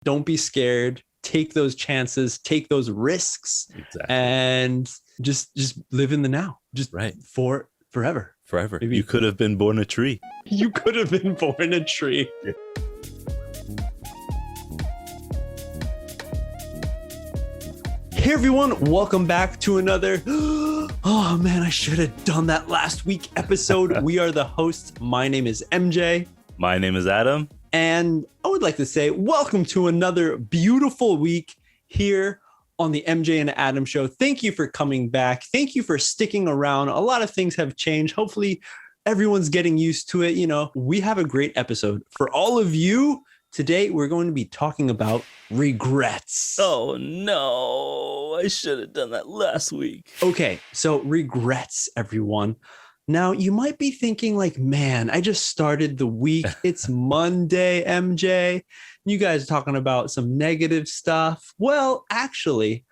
Don't be scared. Take those chances, take those risks, and just live in the now. Just forever. Maybe. You could have been born a tree. You could have been born a tree. Yeah. Hey everyone, welcome back to another oh man, I should have done that last week episode. We are the hosts. My name is MJ. My name is Adam. And I would like to say welcome to another beautiful week here on the MJ and Adam show. Thank you for coming back. Thank you for sticking around. A lot of things have changed. Hopefully everyone's getting used to it. You know, we have a great episode for all of you. Today, we're going to be talking about regrets. Oh, no. I should have done that last week. Okay, so regrets, everyone. Now, you might be thinking like, man, I just started the week. It's Monday, MJ. You guys are talking about some negative stuff. Well, actually,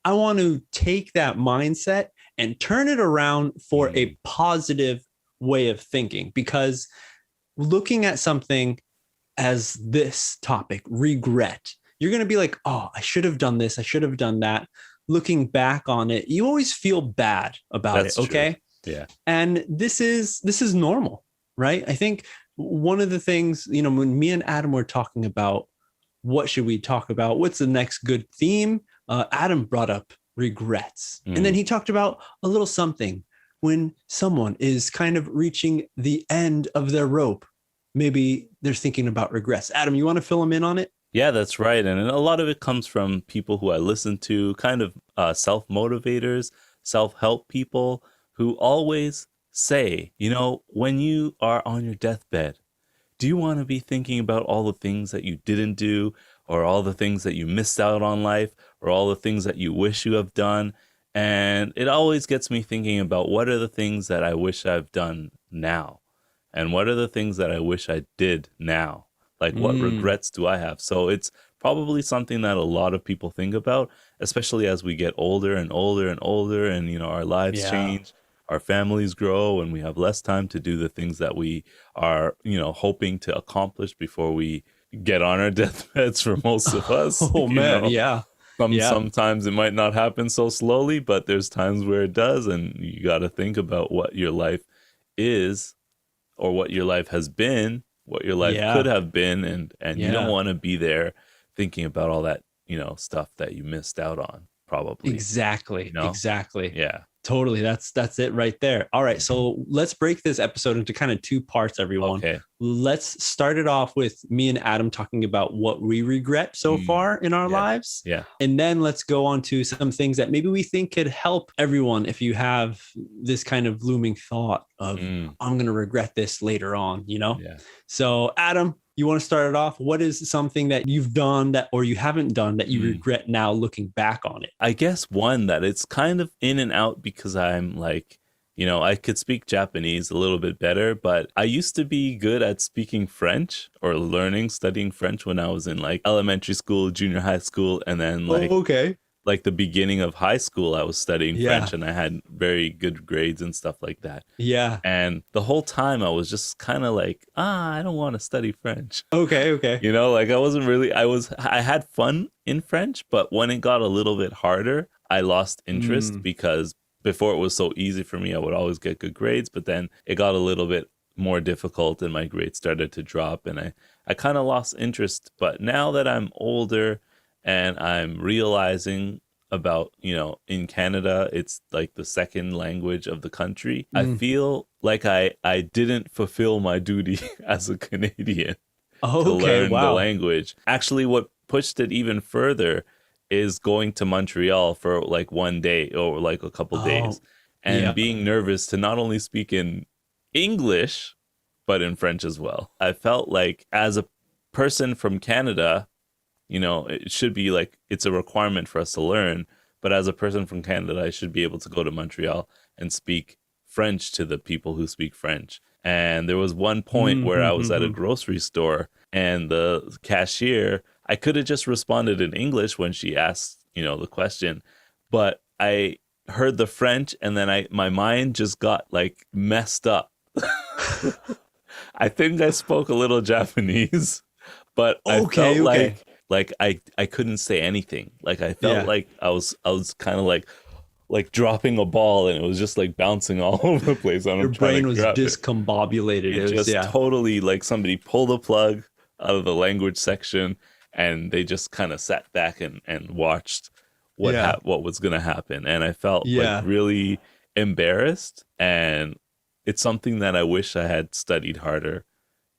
I want to take that mindset and turn it around for a positive way of thinking, because looking at something as this topic, regret, you're going to be like, oh, I should have done this. I should have done that. Looking back on it, you always feel bad about That's it. Okay. True. Yeah. And this is normal, right? I think one of the things, you know, when me and Adam were talking about what should we talk about, what's the next good theme, Adam brought up regrets. And then he talked about a little something when someone is kind of reaching the end of their rope. Maybe they're thinking about regrets. Adam, you want to fill them in on it? Yeah, that's right. And a lot of it comes from people who I listen to, kind of self-motivators, self-help people who always say, you know, when you are on your deathbed, do you want to be thinking about all the things that you didn't do, or all the things that you missed out on life, or all the things that you wish you have done? And it always gets me thinking about what are the things that I wish I've done now? And what are the things that I wish I did now? Like, what regrets do I have? So it's probably something that a lot of people think about, especially as we get older and older and older, and, you know, our lives change, our families grow, and we have less time to do the things that we are, you know, hoping to accomplish before we get on our deathbeds for most of us. Oh, man, know? Yeah. Sometimes it might not happen so slowly, but there's times where it does, and you got to think about what your life is, or what your life has been, what your life could have been, and you don't want to be there thinking about all that, you know, stuff that you missed out on, probably. Exactly. You know? Exactly. Yeah. Totally. That's it right there. All right. So let's break this episode into kind of two parts, everyone. Okay. Let's start it off with me and Adam talking about what we regret so far in our lives. Yeah. And then let's go on to some things that maybe we think could help everyone if you have this kind of looming thought of, I'm going to regret this later on, you know? Yeah. So Adam, you want to start it off? What is something that you've done that, or you haven't done that you regret now looking back on it? I guess one that it's kind of in and out, because I'm like, you know, I could speak Japanese a little bit better, but I used to be good at speaking French or studying French when I was in like elementary school, junior high school, and then like, like the beginning of high school, I was studying French, and I had very good grades and stuff like that. Yeah. And the whole time I was just kind of like, I don't want to study French. Okay. You know, like I had fun in French, but when it got a little bit harder, I lost interest, because before it was so easy for me, I would always get good grades, but then it got a little bit more difficult and my grades started to drop, and I kind of lost interest. But now that I'm older and I'm realizing about, you know, in Canada, it's like the second language of the country, I feel like I didn't fulfill my duty as a Canadian to learn the language. Actually, what pushed it even further is going to Montreal for like one day or like a couple days, and being nervous to not only speak in English, but in French as well. I felt like as a person from Canada, you know, it should be like, it's a requirement for us to learn. But as a person from Canada, I should be able to go to Montreal and speak French to the people who speak French. And there was one point where I was at a grocery store, and the cashier, I could have just responded in English when she asked, you know, the question, but I heard the French, and then my mind just got like messed up. I think I spoke a little Japanese, but I felt like like I couldn't say anything. Like I felt like I was kind of like dropping a ball, and it was just like bouncing all over the place. Your brain was discombobulated. It was just totally like somebody pulled a plug out of the language section, and they just kind of sat back and watched what was going to happen. And I felt like really embarrassed, and it's something that I wish I had studied harder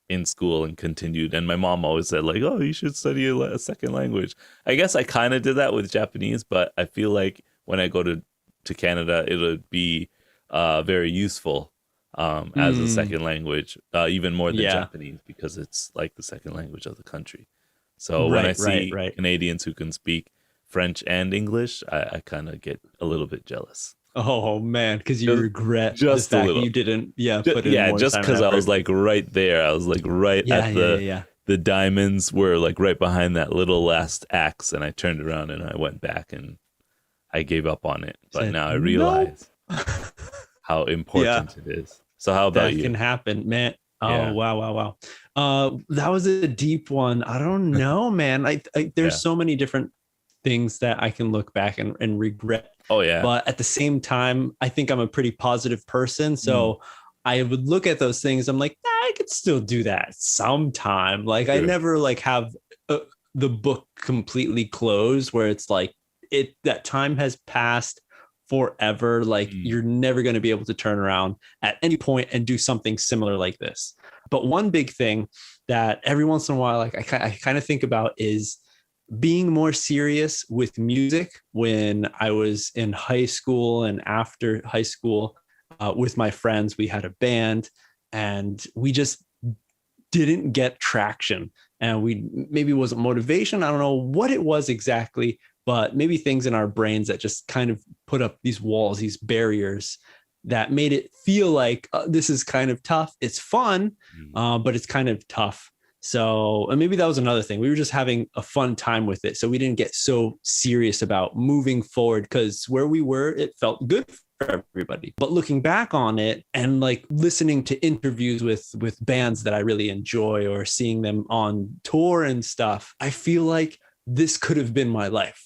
in school and continued. And my mom always said like, oh, you should study a second language. I guess I kind of did that with Japanese, but I feel like when I go to Canada, it would be very useful as a second language, even more than Japanese, because it's like the second language of the country. So when I see Canadians who can speak French and English, I kind of get a little bit jealous. Oh man, because you regret just the fact a little. You didn't put in more just because I was like right there. I was like right at the diamonds were like right behind that little last axe, and I turned around and I went back and I gave up on it. But now I realize how important it is. So how about you? That can happen, man. Oh wow. That was a deep one. I don't know, man. I there's so many different things that I can look back and regret. Oh yeah. But at the same time, I think I'm a pretty positive person. So I would look at those things. I'm like, I could still do that sometime. Like I never like have the book completely closed where it's like that time has passed forever. Like you're never going to be able to turn around at any point and do something similar like this. But one big thing that every once in a while, like I kind of think about is being more serious with music. When I was in high school and after high school with my friends, we had a band and we just didn't get traction, and maybe it wasn't motivation. I don't know what it was exactly, but maybe things in our brains that just kind of put up these walls, these barriers that made it feel like this is kind of tough. It's fun, but it's kind of tough. So, and maybe that was another thing. We were just having a fun time with it. So we didn't get so serious about moving forward, because where we were, it felt good for everybody. But looking back on it and like listening to interviews with bands that I really enjoy, or seeing them on tour and stuff, I feel like this could have been my life.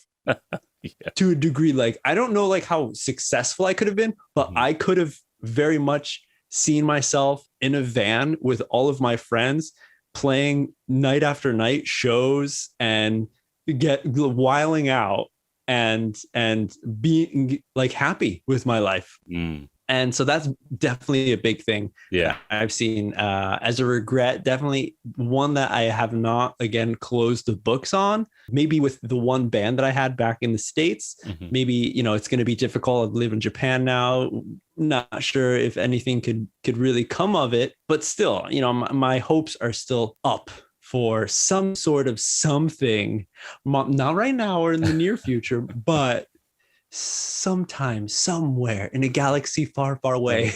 To a degree. Like, I don't know like how successful I could have been, but I could have very much seen myself in a van with all of my friends playing night after night shows and whiling out and being like happy with my life. And so that's definitely a big thing. Yeah, I've seen as a regret, definitely one that I have not, again, closed the books on. Maybe with the one band that I had back in the States, maybe, you know, it's going to be difficult. I live in Japan now. Not sure if anything could really come of it, but still, you know, my hopes are still up for some sort of something, not right now or in the near future, but sometime, somewhere in a galaxy far, far away,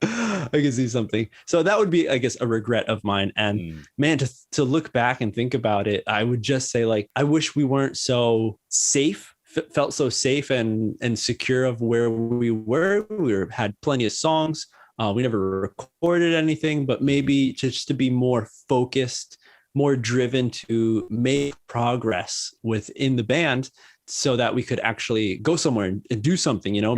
I can see something. So that would be, I guess, a regret of mine. And man, to look back and think about it, I would just say, like, I wish we weren't so safe, felt so safe and secure of where we were. Had plenty of songs. We never recorded anything, but maybe just to be more focused, more driven to make progress within the band, so that we could actually go somewhere and do something, you know,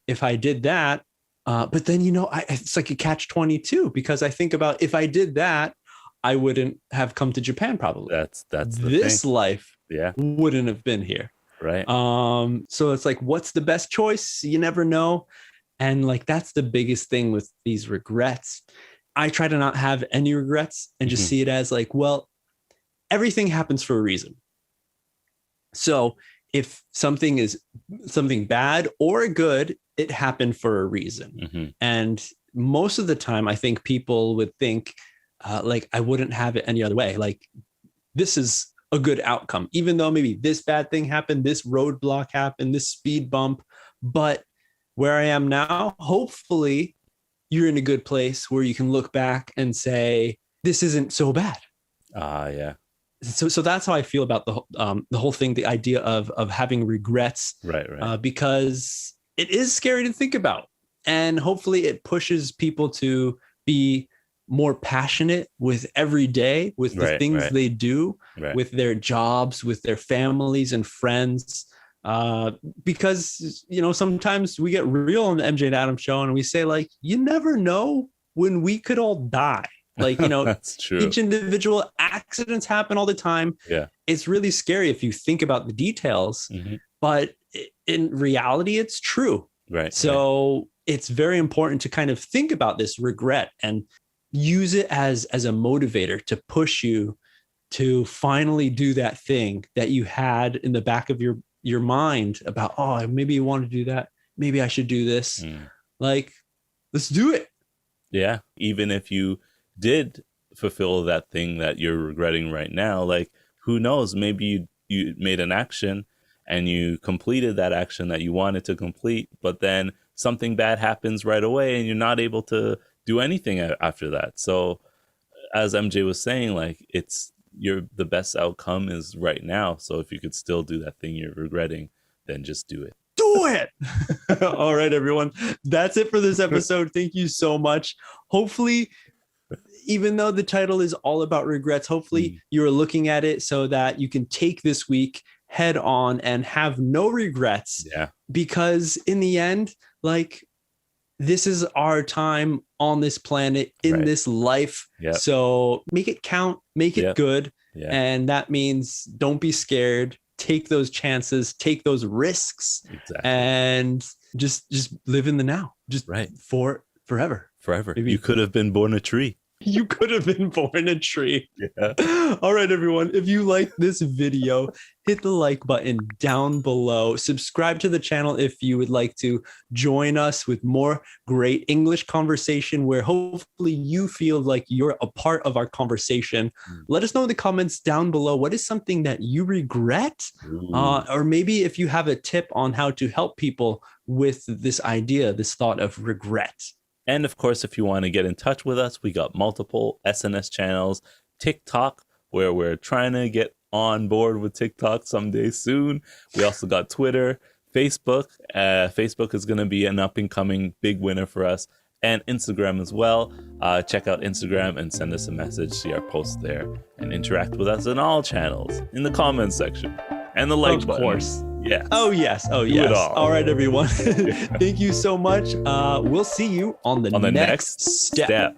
if I did that, but then, you know, it's like a catch-22, because I think about, if I did that, I wouldn't have come to Japan. Probably that's this thing. Life wouldn't have been here. Right. So it's like, what's the best choice? You never know. And like, that's the biggest thing with these regrets. I try to not have any regrets and just see it as like, well, everything happens for a reason. So if something is something bad or good, it happened for a reason. And most of the time, I think people would think like, I wouldn't have it any other way. Like, this is a good outcome, even though maybe this bad thing happened, this roadblock happened, this speed bump. But where I am now, hopefully you're in a good place where you can look back and say, this isn't so bad. Yeah. So that's how I feel about the whole thing, the idea of having regrets, right. Because it is scary to think about, and hopefully it pushes people to be more passionate with every day, with the things they do, with their jobs, with their families and friends. Because, you know, sometimes we get real on the MJ and Adam show and we say, like, you never know when we could all die. Like, you know, that's true. Each individual accidents happen all the time. Yeah. It's really scary if you think about the details, but in reality, it's true. Right. So it's very important to kind of think about this regret and use it as a motivator to push you to finally do that thing that you had in the back of your mind about, oh, maybe you want to do that. Maybe I should do this. Like, let's do it. Yeah. Even if you did fulfill that thing that you're regretting right now, like, who knows, maybe you made an action and you completed that action that you wanted to complete, but then something bad happens right away and you're not able to do anything after that. So as MJ was saying, like, the best outcome is right now. So if you could still do that thing you're regretting, then just do it. Do it. All right, everyone. That's it for this episode. Thank you so much. Hopefully, even though the title is all about regrets, hopefully you're looking at it so that you can take this week head on and have no regrets. Yeah. Because in the end, like, this is our time on this planet, in this life. Yep. So make it count, make it good. Yeah. And that means don't be scared. Take those chances, take those risks, and just live in the now. Just forever. Maybe. You could have been born a tree. You could have been born a tree. Yeah. All right, everyone. If you like this video, hit the like button down below. Subscribe to the channel if you would like to join us with more great English conversation where hopefully you feel like you're a part of our conversation. Let us know in the comments down below. What is something that you regret? Or maybe if you have a tip on how to help people with this idea, this thought of regret. And of course, if you want to get in touch with us, we got multiple SNS channels, TikTok, where we're trying to get on board with TikTok someday soon. We also got Twitter, Facebook. Facebook is going to be an up and coming big winner for us, and Instagram as well. Check out Instagram and send us a message, see our posts there, and interact with us on all channels in the comments section and the like button. Of course. Yeah. Oh, yes. Oh, yes. All right, everyone. Thank you so much. We'll see you on the next step.